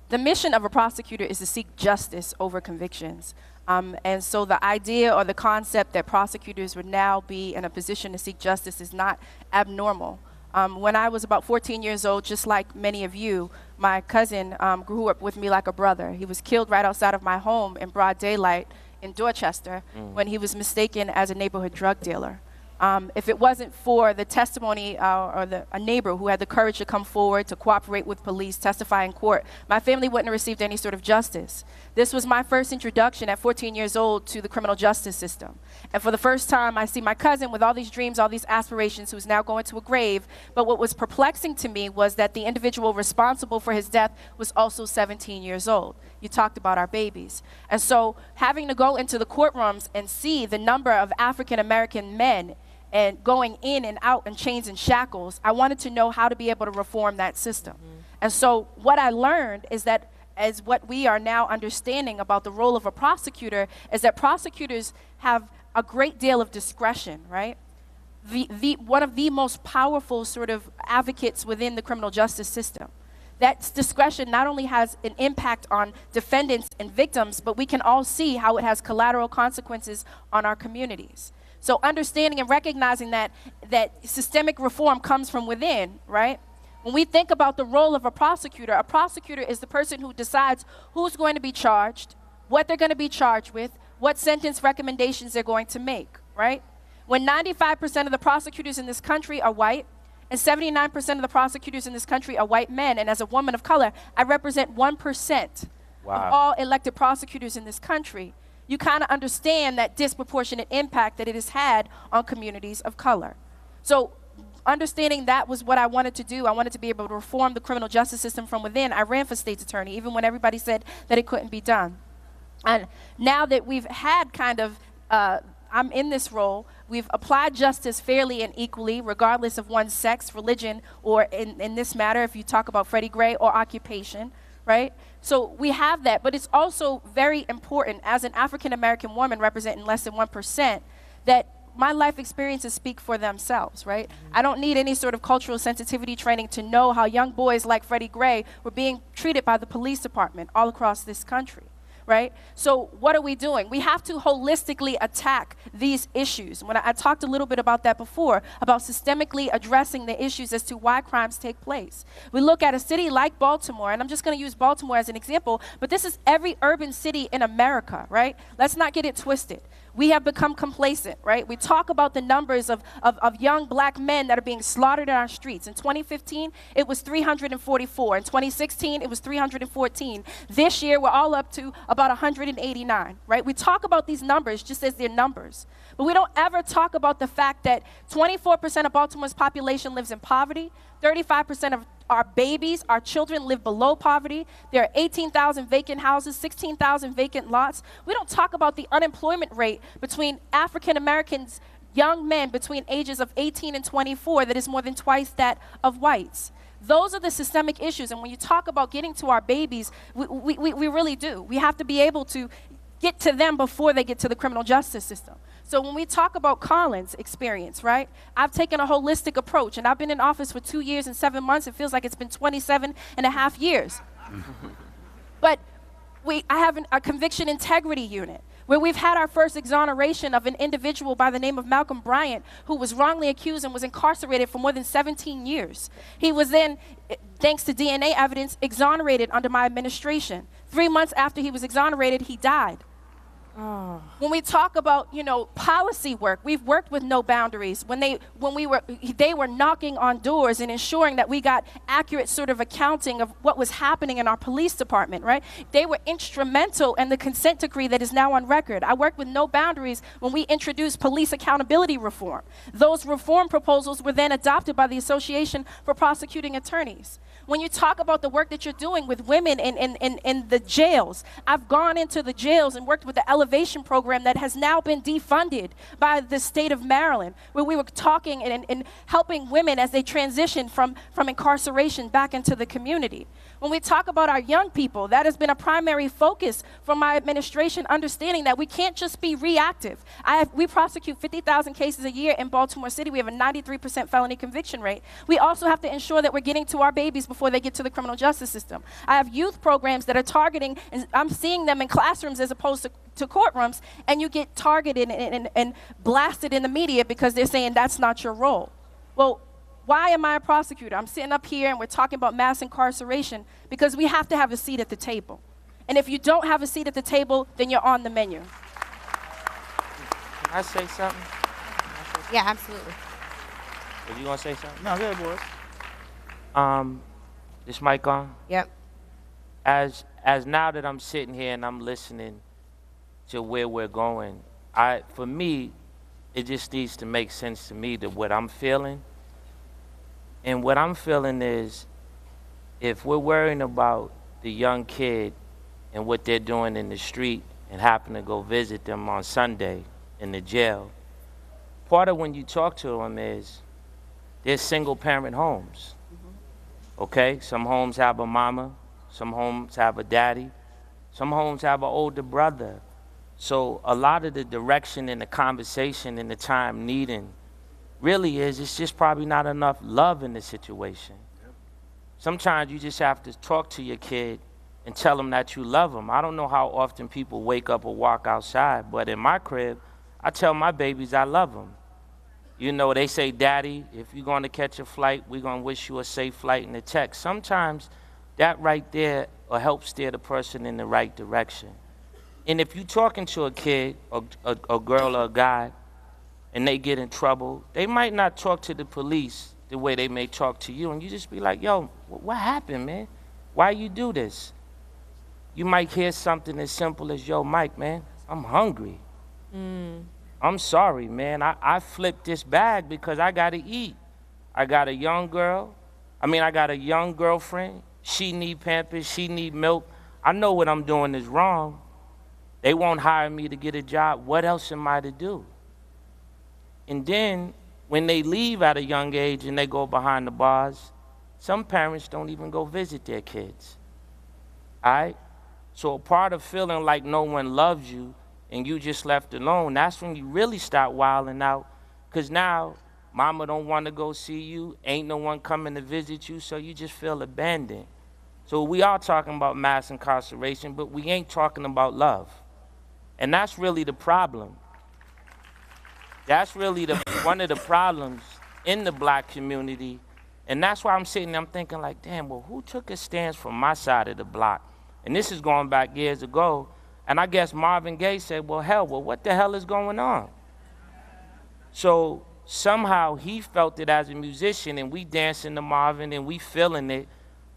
the mission of a prosecutor is to seek justice over convictions. And so the idea or the concept that prosecutors would now be in a position to seek justice is not abnormal. When I was about 14 years old, just like many of you, my cousin grew up with me like a brother. He was killed right outside of my home in broad daylight in Dorchester when he was mistaken as a neighborhood drug dealer. If it wasn't for the testimony or a neighbor who had the courage to come forward to cooperate with police, testify in court, my family wouldn't have received any sort of justice. This was my first introduction at 14 years old to the criminal justice system. And for the first time, I see my cousin with all these dreams, all these aspirations, who's now going to a grave. But what was perplexing to me was that the individual responsible for his death was also 17 years old. You talked about our babies. And so having to go into the courtrooms and see the number of African-American men and going in and out in chains and shackles, I wanted to know how to be able to reform that system. And so what I learned is that, as what we are now understanding about the role of a prosecutor, is that prosecutors have a great deal of discretion, right? One of the most powerful sort of advocates within the criminal justice system. That discretion not only has an impact on defendants and victims, but we can all see how it has collateral consequences on our communities. So understanding and recognizing that systemic reform comes from within, right? When we think about the role of a prosecutor is the person who decides who's going to be charged, what they're going to be charged with, what sentence recommendations they're going to make, right? When 95% of the prosecutors in this country are white, and 79% of the prosecutors in this country are white men, and as a woman of color, I represent 1% of all elected prosecutors in this country, you kind of understand that disproportionate impact that it has had on communities of color. So understanding that was what I wanted to do. I wanted to be able to reform the criminal justice system from within. I ran for state's attorney, even when everybody said that it couldn't be done. And now that we've had kind of, I'm in this role, we've applied justice fairly and equally, regardless of one's sex, religion, or in this matter, if you talk about Freddie Gray, or occupation, right? So we have that, but it's also very important as an African-American woman representing less than 1% that my life experiences speak for themselves, right? I don't need any sort of cultural sensitivity training to know how young boys like Freddie Gray were being treated by the police department all across this country, right? So what are we doing? We have to holistically attack these issues. When I talked a little bit about that before, about systemically addressing the issues as to why crimes take place. We look at a city like Baltimore, and I'm just going to use Baltimore as an example, but this is every urban city in America, right? Let's not get it twisted. we have become complacent, right? We talk about the numbers of young black men that are being slaughtered in our streets. In 2015, it was 344. In 2016, it was 314. This year, we're all up to about 189, right? We talk about these numbers just as they're numbers. But we don't ever talk about the fact that 24% of Baltimore's population lives in poverty, 35% of our babies, our children live below poverty. There are 18,000 vacant houses, 16,000 vacant lots. We don't talk about the unemployment rate between African Americans, young men between ages of 18 and 24 that is more than twice that of whites. Those are the systemic issues. And when you talk about getting to our babies, we really do. We have to be able to get to them before they get to the criminal justice system. So when we talk about Colin's experience, right, I've taken a holistic approach, and I've been in office for 2 years and 7 months. It feels like it's been 27 and a half years. But I have a conviction integrity unit where we've had our first exoneration of an individual by the name of Malcolm Bryant, who was wrongly accused and was incarcerated for more than 17 years. He was then, thanks to DNA evidence, exonerated under my administration. 3 months after he was exonerated, he died. When we talk about, policy work, we've worked with No Boundaries. They were knocking on doors and ensuring that we got accurate sort of accounting of what was happening in our police department, right? They were instrumental in the consent decree that is now on record. I worked with No Boundaries when we introduced police accountability reform. Those reform proposals were then adopted by the Association for Prosecuting Attorneys. When you talk about the work that you're doing with women in the jails, I've gone into the jails and worked with the elevation program that has now been defunded by the state of Maryland, where we were talking and helping women as they transition from incarceration back into the community. When we talk about our young people, that has been a primary focus for my administration, understanding that we can't just be reactive. We prosecute 50,000 cases a year in Baltimore City. We have a 93% felony conviction rate. We also have to ensure that we're getting to our babies before they get to the criminal justice system. I have youth programs that are targeting, and I'm seeing them in classrooms as opposed to courtrooms, and you get targeted and blasted in the media because they're saying that's not your role. Well, why am I a prosecutor? I'm sitting up here and we're talking about mass incarceration because we have to have a seat at the table. And if you don't have a seat at the table, then you're on the menu. Can I say something? Yeah, absolutely. Are you going to say something? No, there it was. This mic on? Yep. As now that I'm sitting here and I'm listening to where we're going, for me, it just needs to make sense to me to what I'm feeling. And what I'm feeling is, if we're worrying about the young kid and what they're doing in the street and happen to go visit them on Sunday in the jail, part of when you talk to them is they're single-parent homes. Okay? Some homes have a mama, some homes have a daddy, some homes have an older brother. So a lot of the direction and the conversation and the time needing really is, it's just probably not enough love in the situation. Yep. Sometimes you just have to talk to your kid and tell them that you love them. I don't know how often people wake up or walk outside, but in my crib, I tell my babies I love them. They say, Daddy, if you're going to catch a flight, we're going to wish you a safe flight in the text. Sometimes that right there will help steer the person in the right direction. And if you're talking to a kid, a girl or a guy, and they get in trouble, they might not talk to the police the way they may talk to you, and you just be like, yo, what happened, man? Why you do this? You might hear something as simple as, yo, Mike, man, I'm hungry. I'm sorry, man. I flipped this bag because I got to eat. I got a young girlfriend. She need Pampers. She need milk. I know what I'm doing is wrong. They won't hire me to get a job. What else am I to do? And then when they leave at a young age and they go behind the bars, some parents don't even go visit their kids. All right? So a part of feeling like no one loves you and you just left alone, that's when you really start wilding out, because now mama don't want to go see you, ain't no one coming to visit you, so you just feel abandoned. So we are talking about mass incarceration, but we ain't talking about love. And that's really the problem. That's really one of the problems in the black community. And that's why I'm sitting there, I'm thinking like, damn, well, who took a stance from my side of the block? And this is going back years ago. And I guess Marvin Gaye said, well, what the hell is going on? So somehow he felt it as a musician, and we dancing to Marvin and we feeling it,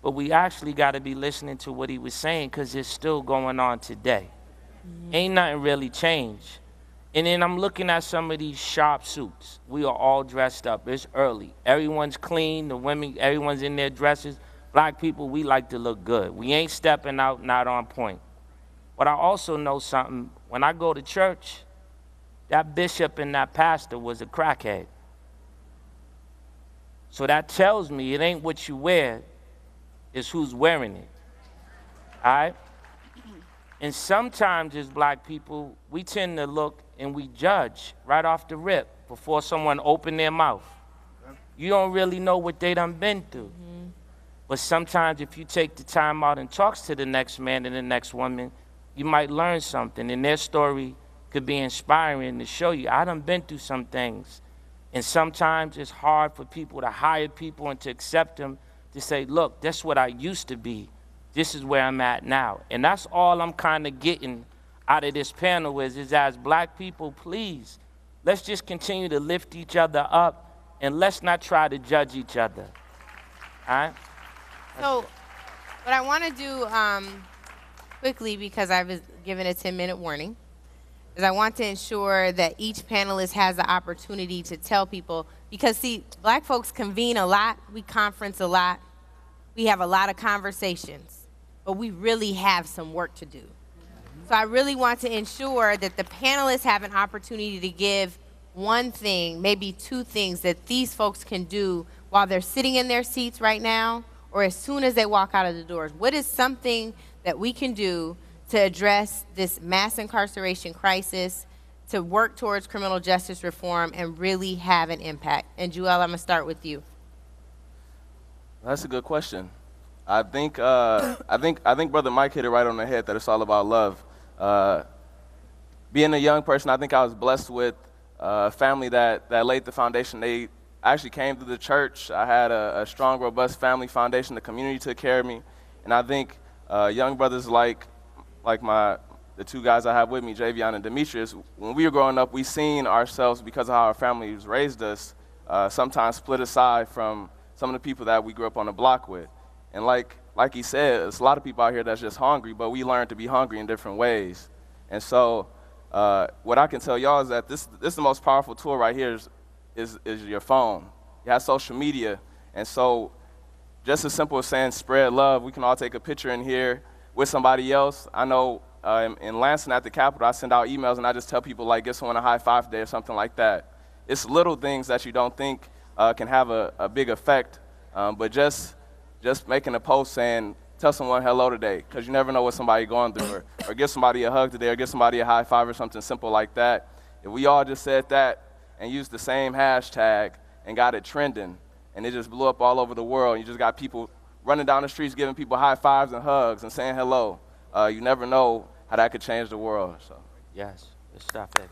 but we actually got to be listening to what he was saying because it's still going on today. Ain't nothing really changed. And then I'm looking at some of these sharp suits. We are all dressed up. It's early. Everyone's clean. The women, everyone's in their dresses. Black people, we like to look good. We ain't stepping out, not on point. But I also know something. When I go to church, that bishop and that pastor was a crackhead. So that tells me it ain't what you wear, it's who's wearing it. All right? And sometimes as black people, we tend to look and we judge right off the rip before someone open their mouth. You don't really know what they done been through. But sometimes if you take the time out and talk to the next man and the next woman, you might learn something, and their story could be inspiring to show you, I done been through some things. And sometimes it's hard for people to hire people and to accept them, to say, look, that's what I used to be. This is where I'm at now. And that's all I'm kind of getting out of this panel is as black people, please, let's just continue to lift each other up, and let's not try to judge each other. All right? So what I want to do quickly, because I was given a 10-minute warning, is I want to ensure that each panelist has the opportunity to tell people, because see, black folks convene a lot, we conference a lot, we have a lot of conversations, but we really have some work to do. So I really want to ensure that the panelists have an opportunity to give one thing, maybe two things that these folks can do while they're sitting in their seats right now, or as soon as they walk out of the doors. What is something that we can do to address this mass incarceration crisis, to work towards criminal justice reform, and really have an impact? And Joel, I'm gonna start with you. That's a good question. I think Brother Mike hit it right on the head that it's all about love. Being a young person, I think I was blessed with a family that laid the foundation. They actually came through the church. I had a strong, robust family foundation. The community took care of me. And I think young brothers like the two guys I have with me, Javion and Demetrius, when we were growing up, we seen ourselves, because of how our families raised us, sometimes split aside from some of the people that we grew up on the block with. And like he said, there's a lot of people out here that's just hungry, but we learned to be hungry in different ways. And so what I can tell y'all is that this is the most powerful tool right here is your phone. You have social media. And so just as simple as saying spread love, we can all take a picture in here with somebody else. I know in Lansing at the Capitol, I send out emails and I just tell people, like, give someone a high five today or something like that. It's little things that you don't think can have a big effect, but just making a post saying, tell someone hello today, because you never know what somebody's going through, or give somebody a hug today, or give somebody a high five or something simple like that. If we all just said that and used the same hashtag and got it trending, and it just blew up all over the world, you just got people running down the streets giving people high fives and hugs and saying hello, you never know how that could change the world. So. Yes, good stuff, Eddie.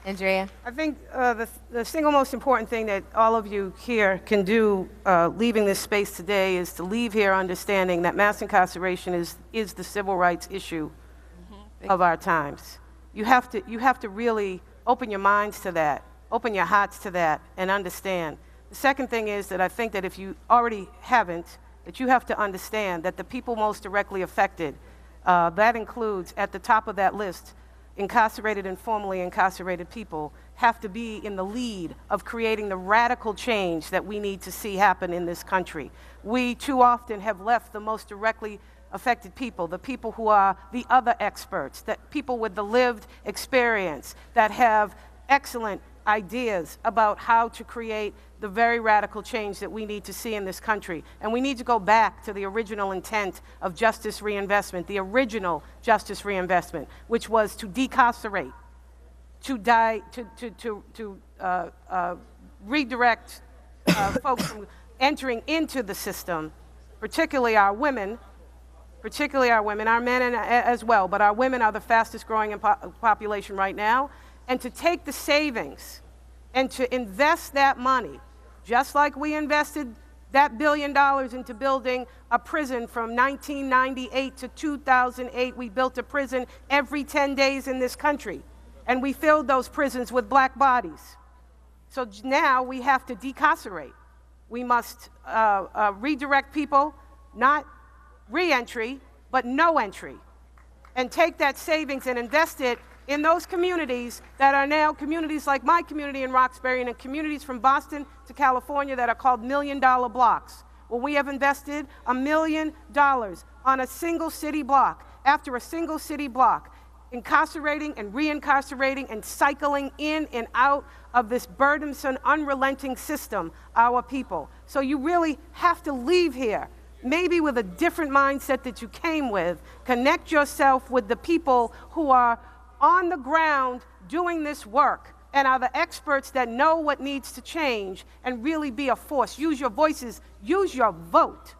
Andrea? I think the single most important thing that all of you here can do leaving this space today is to leave here understanding that mass incarceration is the civil rights issue of our times. You have to really open your minds to that, open your hearts to that, and understand. The second thing is that I think that if you already haven't, that you have to understand that the people most directly affected, that includes at the top of that list, incarcerated and formerly incarcerated people, have to be in the lead of creating the radical change that we need to see happen in this country. We too often have left the most directly affected people, the people who are the other experts, that people with the lived experience, that have excellent ideas about how to create the very radical change that we need to see in this country. And we need to go back to the original intent of justice reinvestment, the original justice reinvestment, which was to decarcerate, to redirect folks from entering into the system, particularly our women, our men as well, but our women are the fastest growing in population right now, and to take the savings and to invest that money, just like we invested that $1 billion into building a prison from 1998 to 2008. We built a prison every 10 days in this country, and we filled those prisons with black bodies. So now we have to decarcerate. We must redirect people, not re-entry, but no entry, and take that savings and invest it in those communities that are now communities like my community in Roxbury and in communities from Boston to California that are called $1 million blocks. Well, we have invested $1 million on a single city block after a single city block, incarcerating and reincarcerating and cycling in and out of this burdensome, unrelenting system, our people. So you really have to leave here, maybe with a different mindset that you came with. Connect yourself with the people who are on the ground doing this work and are the experts that know what needs to change, and really be a force. Use your voices, use your vote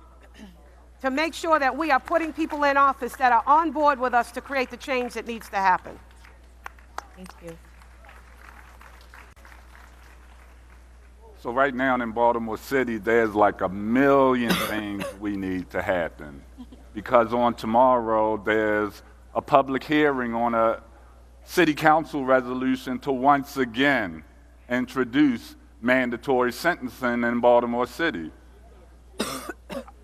to make sure that we are putting people in office that are on board with us to create the change that needs to happen. Thank you. So right now in Baltimore City, there's like 1 million things we need to happen. Because on tomorrow, there's a public hearing on a city council resolution to once again introduce mandatory sentencing in Baltimore City.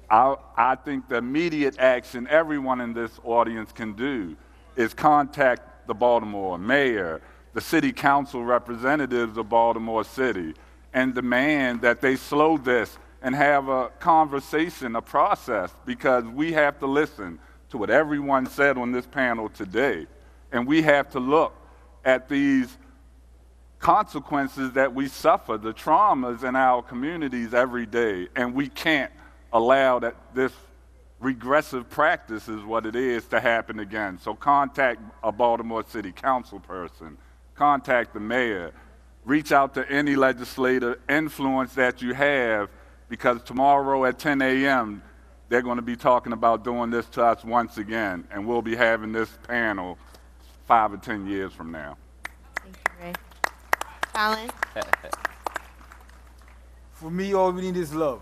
I think the immediate action everyone in this audience can do is contact the Baltimore mayor, the city council representatives of Baltimore City, and demand that they slow this and have a conversation, a process, because we have to listen to what everyone said on this panel today. And we have to look at these consequences that we suffer, the traumas in our communities every day. And we can't allow that this regressive practice is what it is to happen again. So contact a Baltimore City Council person, contact the mayor, reach out to any legislative influence that you have, because tomorrow at 10 a.m., they're going to be talking about doing this to us once again, and we'll be having this panel 5 or 10 years from now. Thank you, Ray. Colin? For me, all we need is love.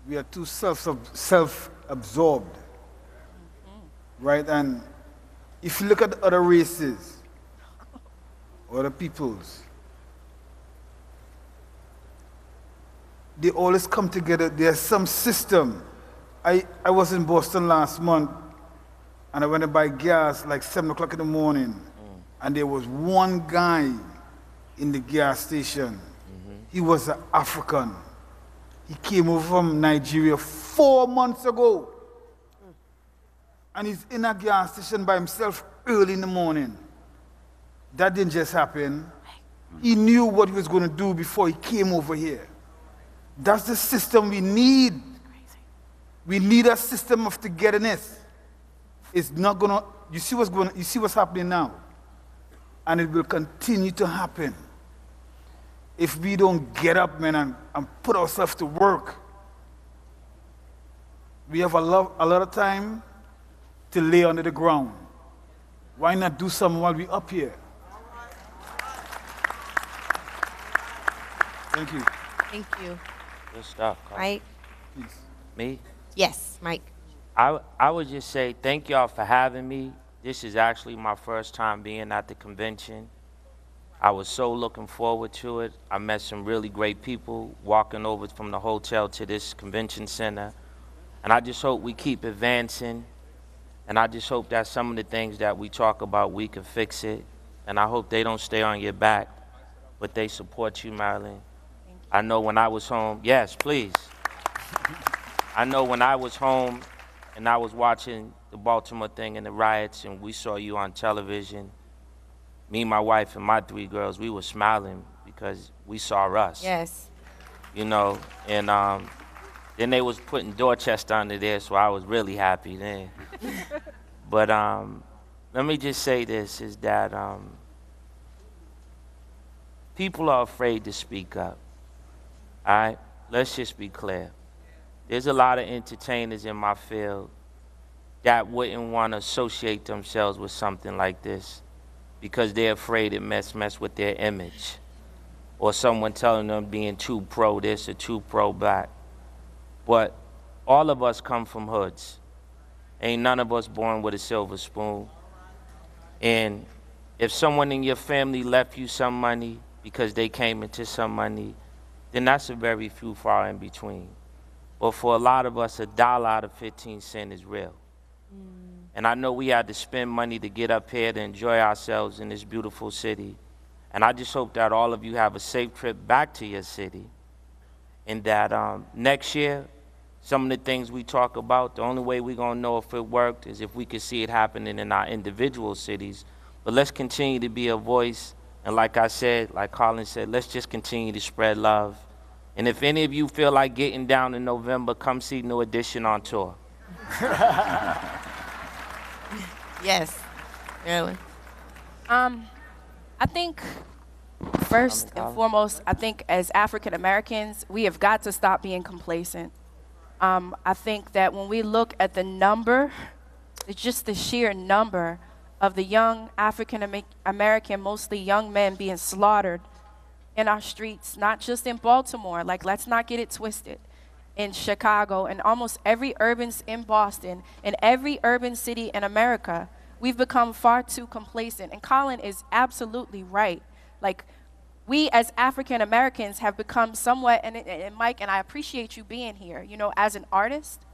We are too self-absorbed, right? And if you look at other races, other peoples, they always come together. There's some system. I was in Boston last month, and I went to buy gas like 7 o'clock in the morning, and there was one guy in the gas station. He was an African. He came over from Nigeria 4 months ago, and he's in a gas station by himself early in the morning. That didn't just happen. He knew what he was going to do before he came over here. That's the system we need. We need a system of togetherness. It's not going to, you see what's happening now? And it will continue to happen if we don't get up, man, and put ourselves to work. We have a lot of time to lay under the ground. Why not do something while we're up here? Thank you. Thank you. Good stuff, Carl. Mike? Please. Me? Yes, Mike. I would just say thank y'all for having me. This is actually my first time being at the convention. I was so looking forward to it. I met some really great people walking over from the hotel to this convention center. And I just hope we keep advancing. And I just hope that some of the things that we talk about, we can fix it. And I hope they don't stay on your back, but they support you, Marilyn. I know when I was home, yes, please. I know when I was home and I was watching the Baltimore thing and the riots and we saw you on television, me, my wife, and my 3 girls, we were smiling because we saw us. Yes. You know, and then they was putting Dorchester under there, so I was really happy then. But let me just say this, is that people are afraid to speak up. All right? Let's just be clear. There's a lot of entertainers in my field that wouldn't want to associate themselves with something like this because they're afraid it mess with their image. or someone telling them being too pro this or too pro black. But all of us come from hoods. Ain't none of us born with a silver spoon. And if someone in your family left you some money because they came into some money, then that's a very few far in between. But for a lot of us, $1 out of 15 cents is real. And I know we had to spend money to get up here to enjoy ourselves in this beautiful city. And I just hope that all of you have a safe trip back to your city. And that next year, some of the things we talk about, the only way we're going to know if it worked is if we could see it happening in our individual cities. But let's continue to be a voice. And like I said, like Colin said, let's just continue to spread love. And if any of you feel like getting down in November, come see New Edition on tour. Yes, Marilyn. I think first and foremost, I think as African Americans, we have got to stop being complacent. I think that when we look at the number, it's just the sheer number of the young African American, mostly young men being slaughtered in our streets, not just in Baltimore, like let's not get it twisted, in Chicago and almost every urban in Boston and every urban city in America, we've become far too complacent. And Colin is absolutely right. Like, we as African Americans have become somewhat, and Mike, and I appreciate you being here, you know, as an artist,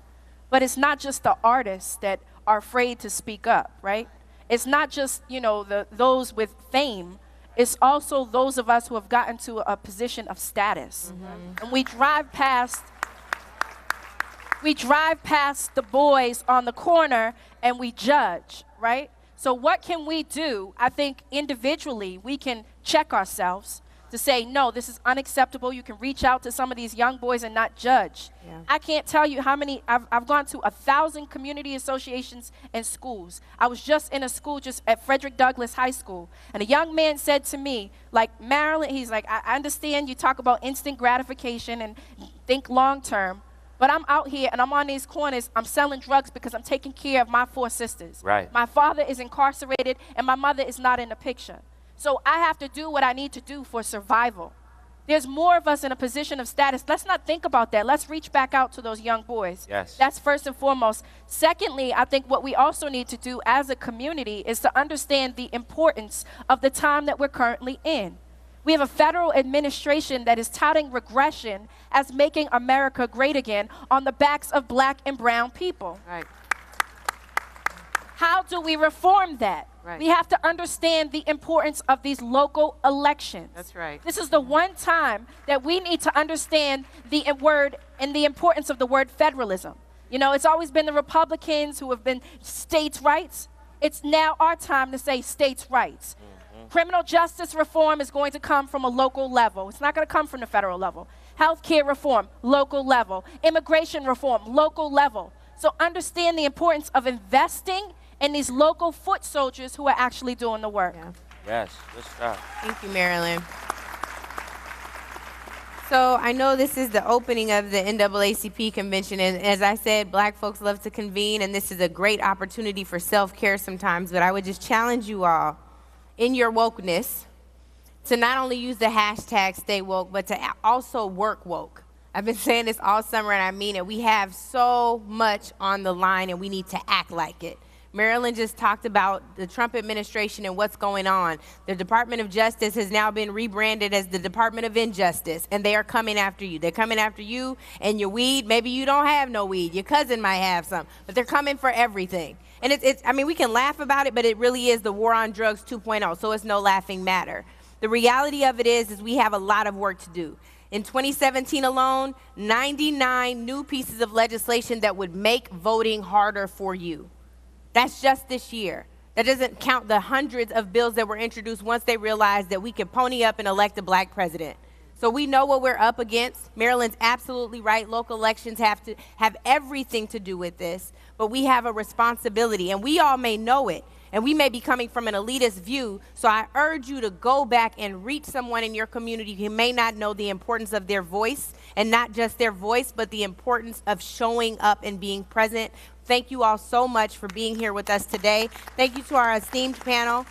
but it's not just the artists that are afraid to speak up, right? It's not just, you know, those with fame. It's also those of us who have gotten to a position of status. And we drive past the boys on the corner and we judge, right? So what can we do? I think individually we can check ourselves to say, no, this is unacceptable. You can reach out to some of these young boys and not judge. Yeah. I can't tell you how many, I've gone to 1,000 community associations and schools. I was just in a school just at Frederick Douglass High School, and a young man said to me, like, Marilyn, he's like, I understand you talk about instant gratification and think long term, but I'm out here and I'm on these corners, I'm selling drugs because I'm taking care of my 4 sisters. Right. My father is incarcerated and my mother is not in the picture. So I have to do what I need to do for survival. There's more of us in a position of status. Let's not think about that. Let's reach back out to those young boys. Yes. That's first and foremost. Secondly, I think what we also need to do as a community is to understand the importance of the time that we're currently in. We have a federal administration that is touting regression as making America great again on the backs of black and brown people. Right. How do we reform that? Right. We have to understand the importance of these local elections. That's right. This is the one time that we need to understand the word and the importance of the word federalism. You know, it's always been the Republicans who have been states' rights. It's now our time to say states' rights. Criminal justice reform is going to come from a local level. It's not going to come from the federal level. Healthcare reform, local level. Immigration reform, local level. So understand the importance of investing in these local foot soldiers who are actually doing the work. Yeah. Yes, good stuff. Thank you, Marilyn. So I know this is the opening of the NAACP convention, and as I said, black folks love to convene, and this is a great opportunity for self-care sometimes, but I would just challenge you all in your wokeness to not only use the hashtag stay woke, but to also work woke. I've been saying this all summer, and I mean it. We have so much on the line, and we need to act like it. Marilyn just talked about the Trump administration and what's going on. The Department of Justice has now been rebranded as the Department of Injustice, and they are coming after you. They're coming after you and your weed. Maybe you don't have no weed. Your cousin might have some, but they're coming for everything. And I mean, we can laugh about it, but it really is the war on drugs 2.0, so it's no laughing matter. The reality of it is we have a lot of work to do. In 2017 alone, 99 new pieces of legislation that would make voting harder for you. That's just this year. That doesn't count the hundreds of bills that were introduced once they realized that we could pony up and elect a black president. So we know what we're up against. Marilyn's absolutely right. Local elections have to have everything to do with this, but we have a responsibility, and we all may know it, and we may be coming from an elitist view, so I urge you to go back and reach someone in your community who may not know the importance of their voice, and not just their voice, but the importance of showing up and being present. Thank you all so much for being here with us today. Thank you to our esteemed panel.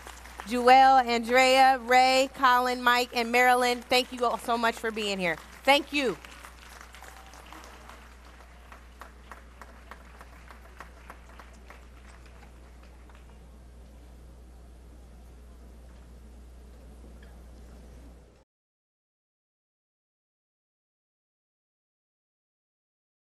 Jewel, Andrea, Ray, Colin, Mike, and Marilyn, thank you all so much for being here. Thank you.